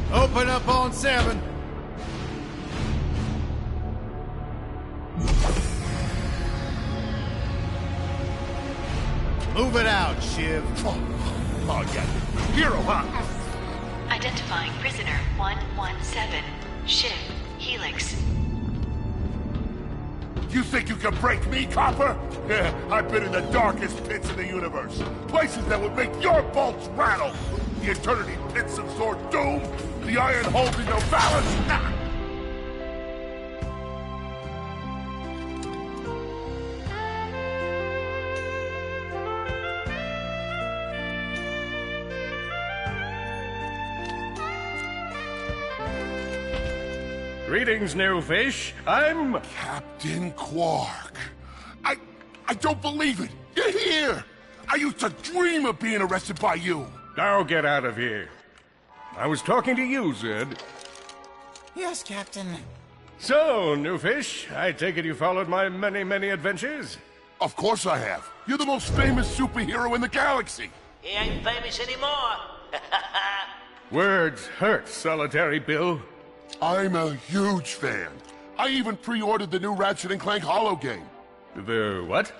Open up on 7. Move it out, Shiv. Oh yeah. Hero, huh? Identifying prisoner 117, Shiv, Helix. You think you can break me, Copper? Yeah, I've been in the darkest pits in the universe. Places that would make your bolts rattle. The eternity pits of Sword Doom. The iron holding no balance. Ah! Greetings, new fish. I'm... Captain Quark. I don't believe it. You're here. I used to dream of being arrested by you. Now get out of here. I was talking to you, Zed. Yes, Captain. So, new fish, I take it you followed my many, many adventures? Of course I have. You're the most famous superhero in the galaxy. He ain't famous anymore. Words hurt, Solitary Bill. I'm a huge fan. I even pre-ordered the new Ratchet Clank holo game. The what?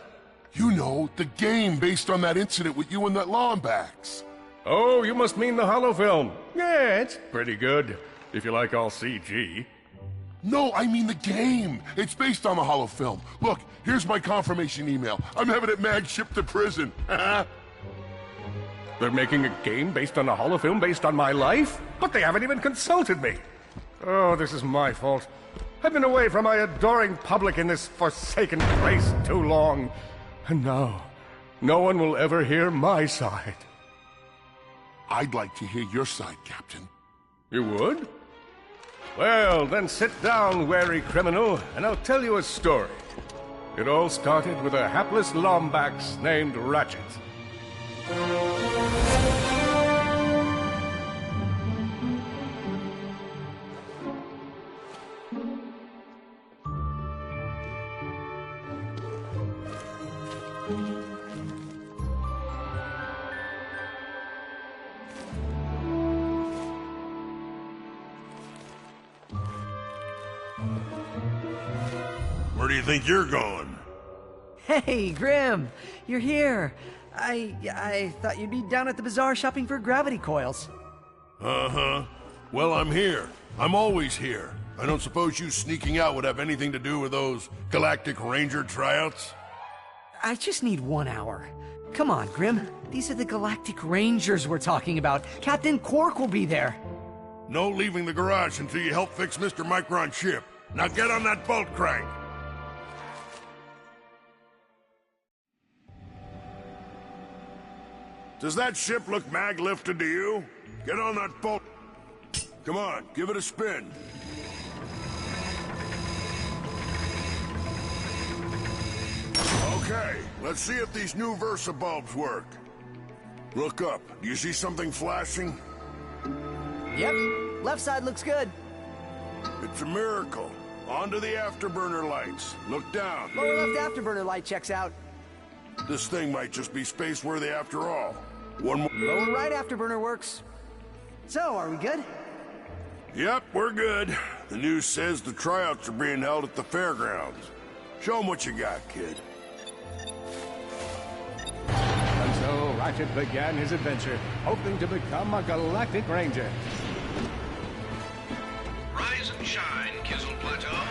You know, the game based on that incident with you and that Lombax. Oh, you must mean the holo film. Yeah, it's pretty good, if you like all CG. No, I mean the game. It's based on the holo film. Look, here's my confirmation email. I'm having it mag shipped to prison. They're making a game based on a holo film based on my life? But they haven't even consulted me. Oh, this is my fault. I've been away from my adoring public in this forsaken place too long. And now, no one will ever hear my side. I'd like to hear your side, Captain. You would? Well, then sit down, wary criminal, and I'll tell you a story. It all started with a hapless Lombax named Ratchet. Where do you think you're going? Hey, Grim, you're here. I thought you'd be down at the bazaar shopping for gravity coils. Uh-huh. Well, I'm here. I'm always here. I don't suppose you sneaking out would have anything to do with those Galactic Ranger tryouts? I just need 1 hour. Come on, Grim. These are the Galactic Rangers we're talking about. Captain Quark will be there. No leaving the garage until you help fix Mr. Micron's ship. Now get on that bolt crank. Does that ship look mag-lifted to you? Get on that boat. Come on, give it a spin. Okay, let's see if these new Versa bulbs work. Look up. Do you see something flashing? Yep, left side looks good. It's a miracle. Onto the afterburner lights. Look down. Lower left afterburner light checks out. This thing might just be space-worthy after all. One more... Lower right afterburner works. So, are we good? Yep, we're good. The news says the tryouts are being held at the fairgrounds. Show 'em what you got, kid. And so Ratchet began his adventure, hoping to become a Galactic Ranger. Rise and shine, Kizzle Plateau.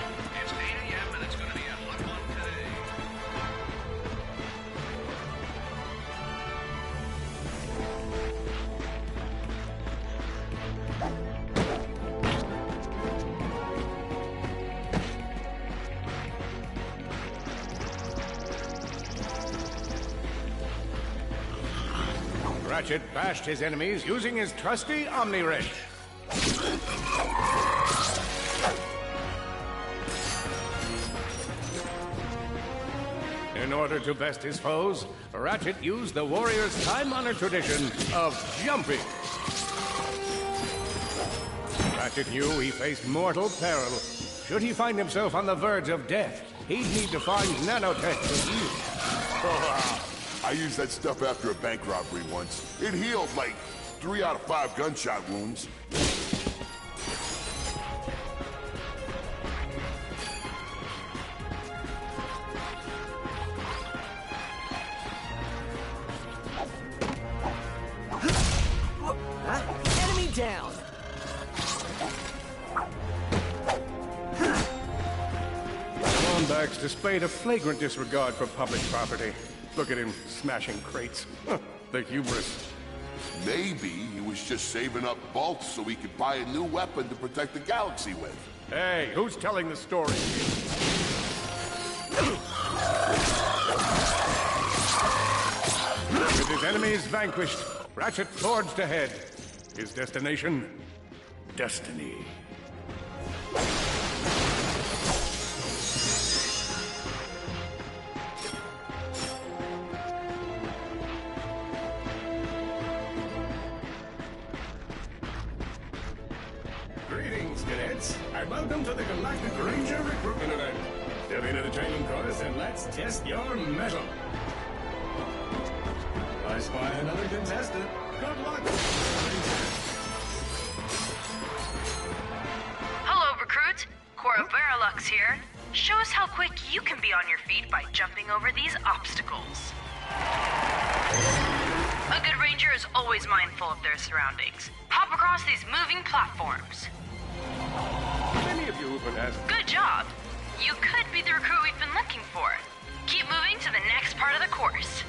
It's 8 a.m. and it's going to be a hot one today. Ratchet bashed his enemies using his trusty Omni-Wrench. In order to best his foes, Ratchet used the warrior's time-honored tradition of jumping. Ratchet knew he faced mortal peril. Should he find himself on the verge of death, he'd need to find nanotech to heal. I used that stuff after a bank robbery once. It healed like 3 out of 5 gunshot wounds. Enemy down! Lombax displayed a flagrant disregard for public property. Look at him smashing crates. The hubris. Maybe he was just saving up bolts so he could buy a new weapon to protect the galaxy with. Hey, who's telling the story? With his enemies vanquished, Ratchet forged ahead. His destination? Destiny. Greetings, cadets, and welcome to the Galactic Ranger recruitment event. Step into the training course and let's test your mettle. I spy another contestant. Good luck. Hello, recruit. Cora Veralux here. Show us how quick you can be on your feet by jumping over these obstacles. A good ranger is always mindful of their surroundings. Hop across these moving platforms. Many of you have been asked. Good job. You could be the recruit we've been looking for. Keep moving to the next part of the course.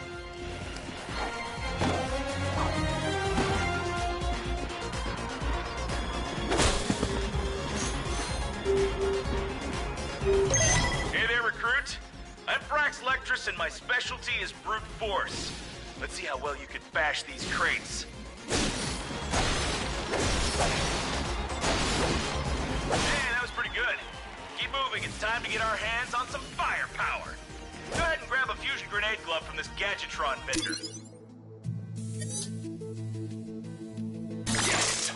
Hey there, recruit. I'm Brax Lectress, and my specialty is brute force. Let's see how well you can bash these crates. Man, that was pretty good. Keep moving. It's time to get our hands on some firepower. Go ahead and grab a fusion grenade glove from this Gadgetron vendor. Yes!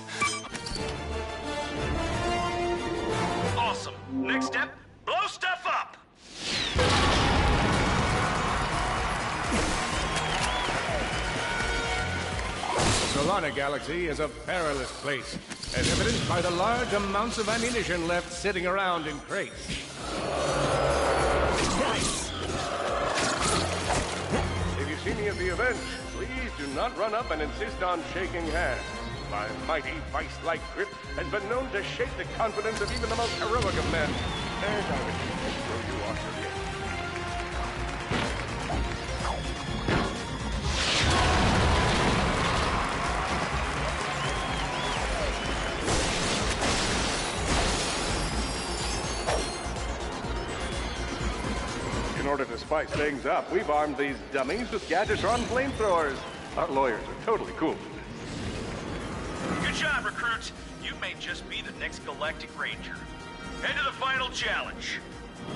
Awesome. Next step, blow stuff up! Solana Galaxy is a perilous place, as evidenced by the large amounts of ammunition left sitting around in crates. Nice! If you see me at the event, please do not run up and insist on shaking hands. My mighty vice-like grip has been known to shake the confidence of even the most heroic of men. And I wish to throw you off your game. In order to spice things up, we've armed these dummies with Gadgetron flamethrowers. Our lawyers are totally cool with this. Good job, recruit. You may just be the next Galactic Ranger. Head to the final challenge.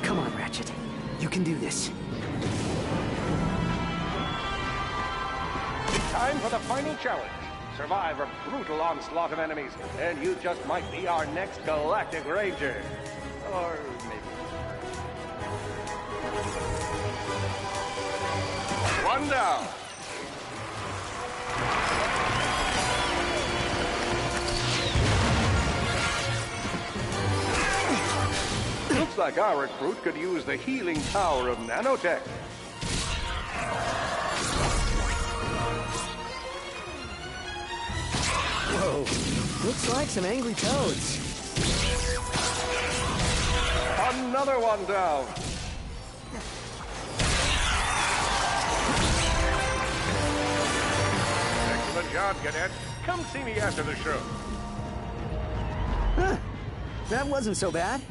Come on, Ratchet. You can do this. It's time for the final challenge. Survive a brutal onslaught of enemies, and you just might be our next Galactic Ranger. Or maybe. One down. Looks like our recruit could use the healing power of nanotech. Whoa, looks like some angry toads. Another one down. Excellent job, cadet. Come see me after the show. Huh, that wasn't so bad.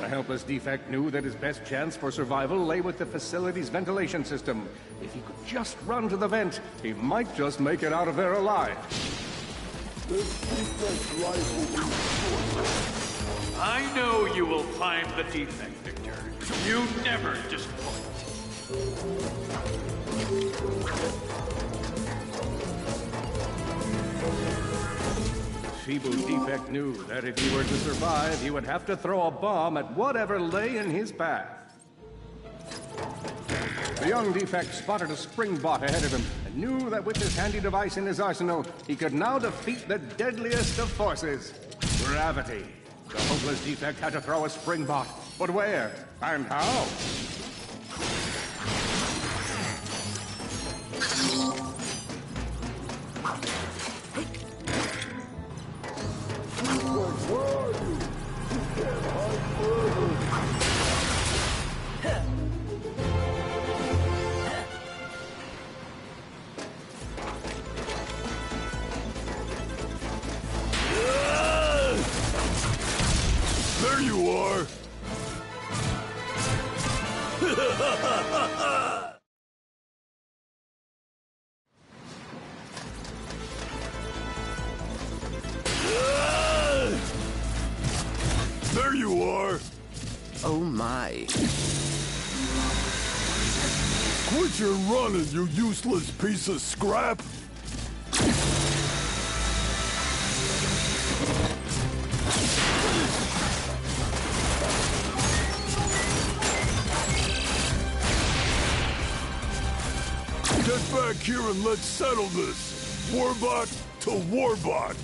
The helpless defect knew that his best chance for survival lay with the facility's ventilation system. If he could just run to the vent, he might just make it out of there alive. I know you will find the defect, Victor. You never disappoint. Feeble defect knew that if he were to survive, he would have to throw a bomb at whatever lay in his path. The young defect spotted a spring bot ahead of him and knew that with this handy device in his arsenal, he could now defeat the deadliest of forces, gravity. The hopeless defect had to throw a spring bot, but where and how? There you are! There you are! Oh my. Quit your running, you useless piece of scrap! Get back here and let's settle this! Warbot to Warbot!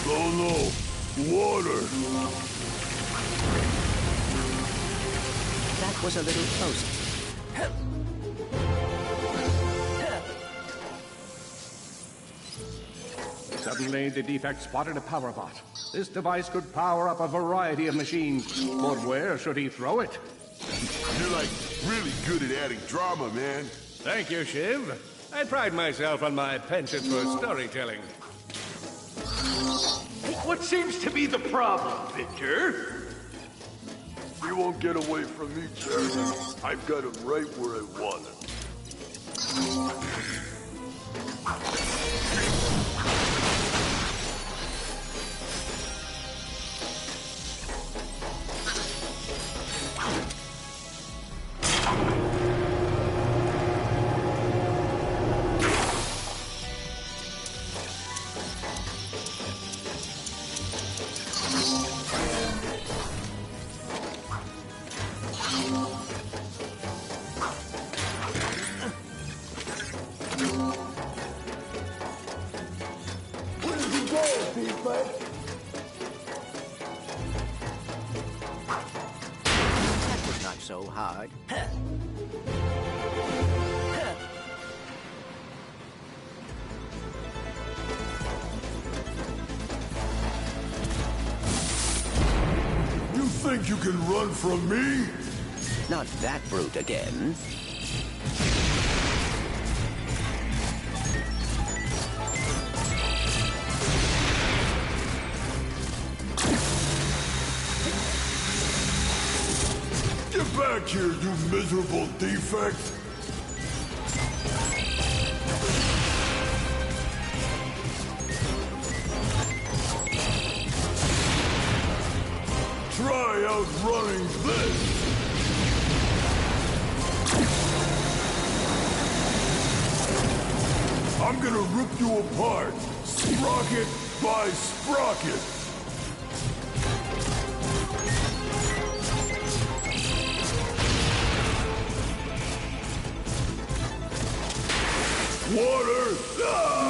Oh no! Water! That was a little close. Suddenly, the defect spotted a power bot. This device could power up a variety of machines, but where should he throw it? You're like really good at adding drama, man. Thank you, Shiv. I pride myself on my penchant for storytelling. What seems to be the problem, Victor? You won't get away from me, Jerry. I've got him right where I want him. That was not so hard. You think you can run from me? Not that brute again. Get back here, you miserable defect! Try outrunning this! I'm gonna rip you apart, sprocket by sprocket! Water! Ah!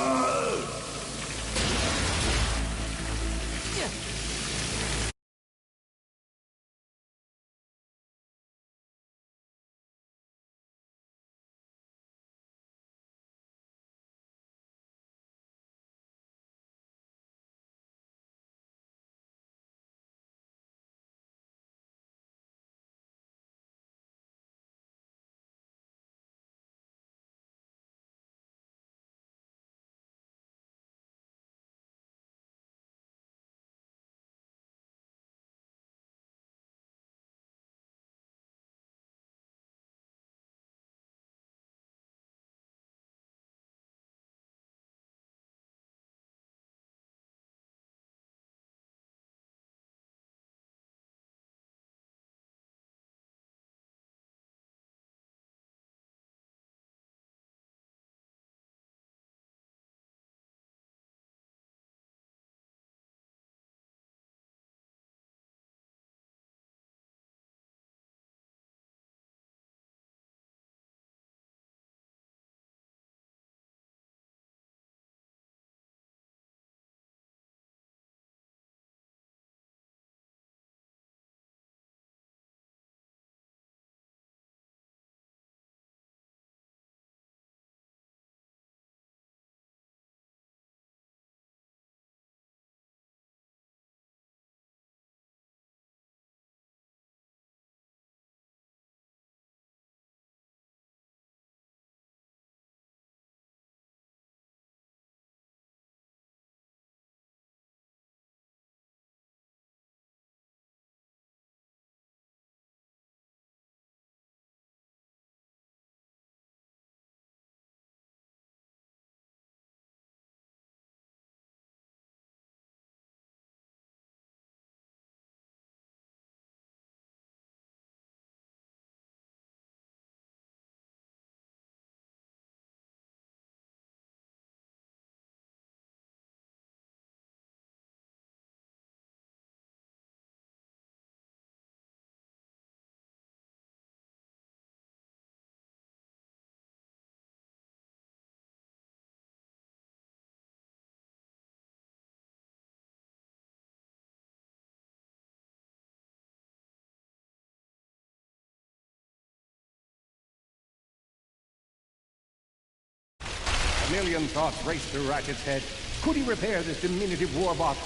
million thoughts raced through Ratchet's head. Could he repair this diminutive warbot?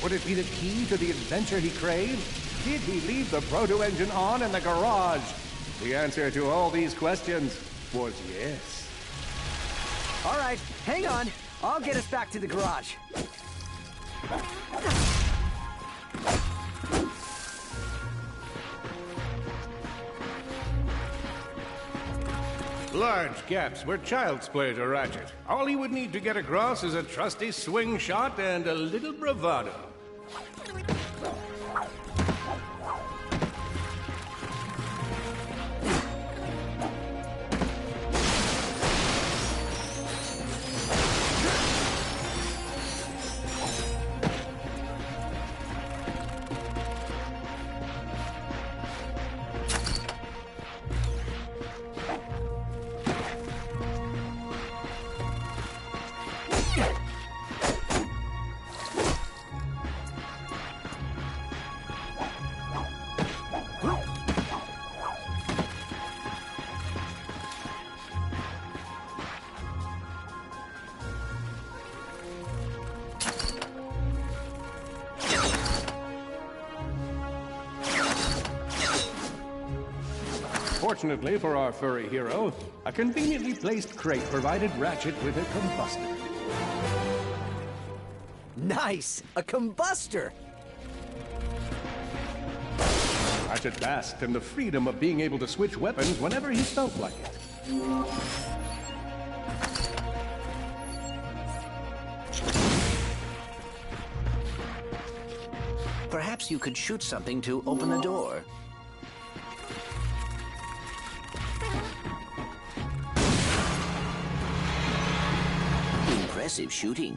Would it be the key to the adventure he craved? Did he leave the proto-engine on in the garage? The answer to all these questions was yes. All right, hang on. I'll get us back to the garage. Large gaps were child's play to Ratchet. All he would need to get across is a trusty swing shot and a little bravado. Fortunately for our furry hero, a conveniently placed crate provided Ratchet with a combustor. Nice! A combustor! Ratchet basked in the freedom of being able to switch weapons whenever he felt like it. Perhaps you could shoot something to open the door. Impressive shooting.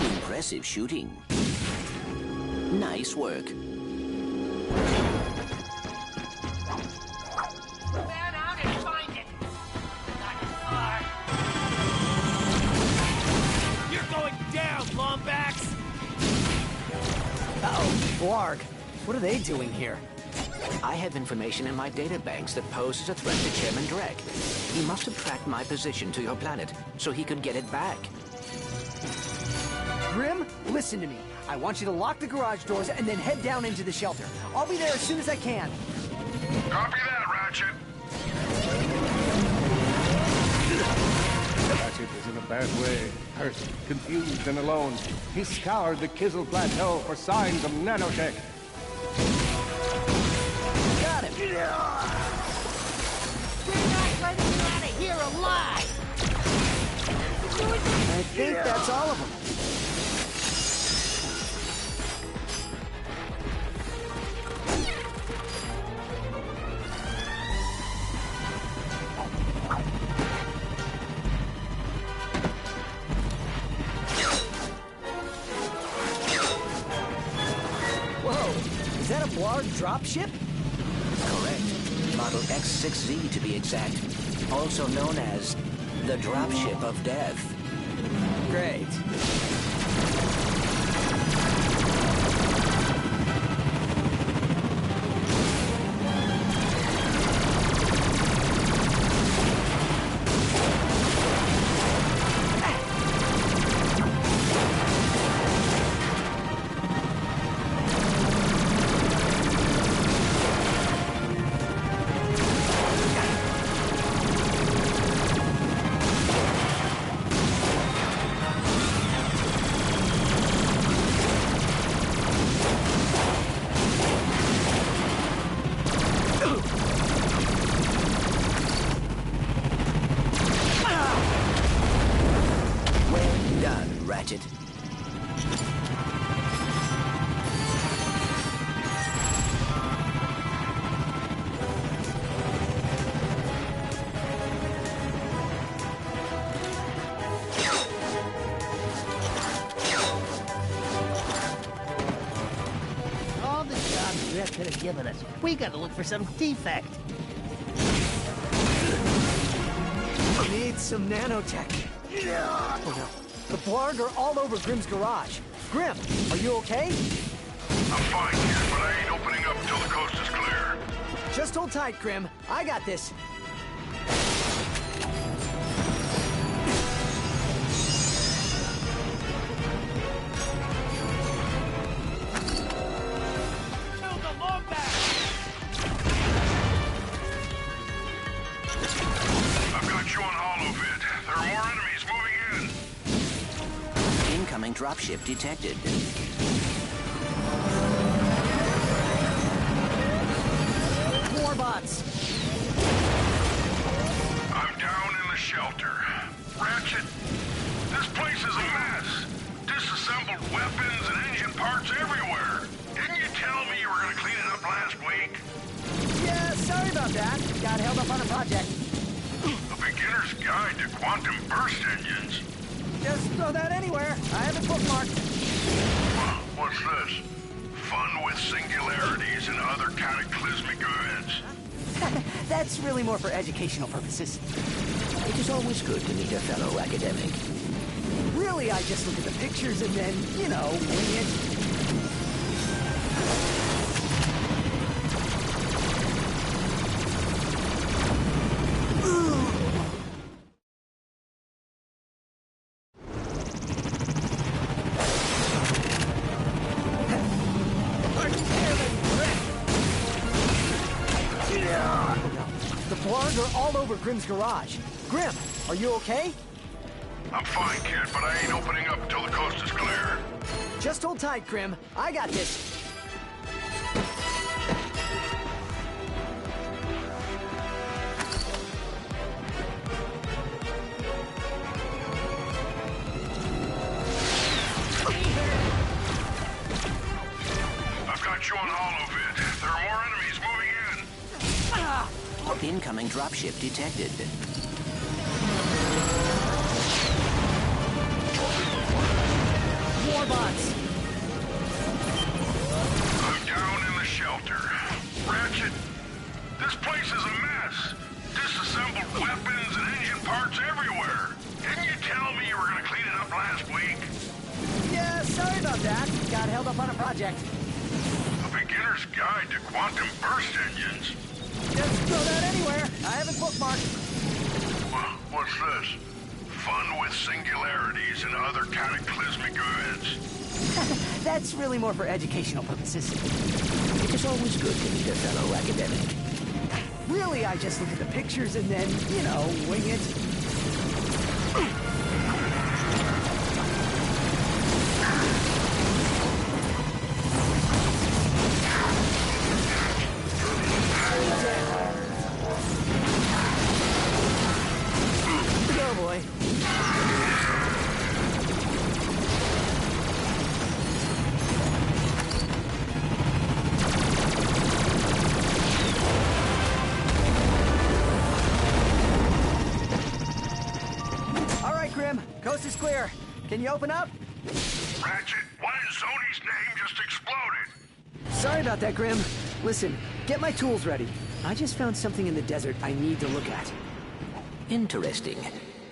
Impressive shooting. Nice work. Man out and find it. Not far. You're going down, Lombax! Uh-oh, Blarg. What are they doing here? I have information in my databanks that poses a threat to Chairman Drek. He must have tracked my position to your planet, so he could get it back. Grim, listen to me. I want you to lock the garage doors and then head down into the shelter. I'll be there as soon as I can. Copy that, Ratchet. Ratchet is in a bad way. Hurt, confused, and alone. He scoured the Kizzle Plateau for signs of nanotech. Got him! We're not letting you out of here alive! I think that's all of them. Whoa! Is that a Blarg dropship? Correct. Model X6Z to be exact. Also known as the Dropship of Death. Great. Well done, Ratchet. All the jobs Drek could have given us, we gotta look for some defect. Need some nanotech. Oh no. The Blarg are all over Grimm's garage. Grimm, are you okay? I'm fine, kid, but I ain't opening up until the coast is clear. Just hold tight, Grimm. I got this. Kill the logback! I've got you on holovid. There are more enemies moving in. Incoming dropship detected. More bots. I'm down in the shelter. Ratchet, this place is a mess. Disassembled weapons and engine parts everywhere. Didn't you tell me you were going to clean it up last week? Yeah, sorry about that. Got held up on a project. A beginner's guide to quantum burst engines. Just throw that anywhere. I have it bookmarked. What's this? Fun with singularities and other cataclysmic events. That's really more for educational purposes. It is always good to meet a fellow academic. Really, I just look at the pictures and then, you know, wing it. The Blarg are all over Grimm's garage. Grimm, are you okay? I'm fine, kid, but I ain't opening up until the coast is clear. Just hold tight, Grimm. I got this. I've got you on holovid. There are more enemies moving in. Incoming dropship detected. More bots. I'm down in the shelter. Ratchet, this place is a mess. Disassembled weapons and engine parts everywhere. Didn't you tell me you were going to clean it up last week? Yeah, sorry about that. Got held up on a project. A beginner's guide to quantum burst engines. Just throw that anywhere. I have it bookmarked. What's this? Fun with singularities and other cataclysmic events. That's really more for educational purposes. It is always good to meet a fellow academic. Really, I just look at the pictures and then, you know, wing it. Oh boy. All right, Grim. Coast is clear. Can you open up? Ratchet, what in Zony's name just exploded? Sorry about that, Grim. Listen, get my tools ready. I just found something in the desert I need to look at. Interesting.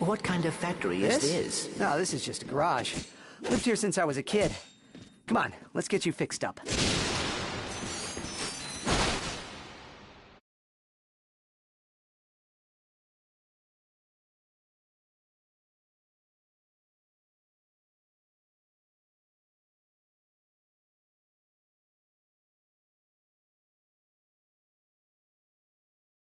What kind of factory is this? No, this is just a garage. Lived here since I was a kid. Come on, let's get you fixed up.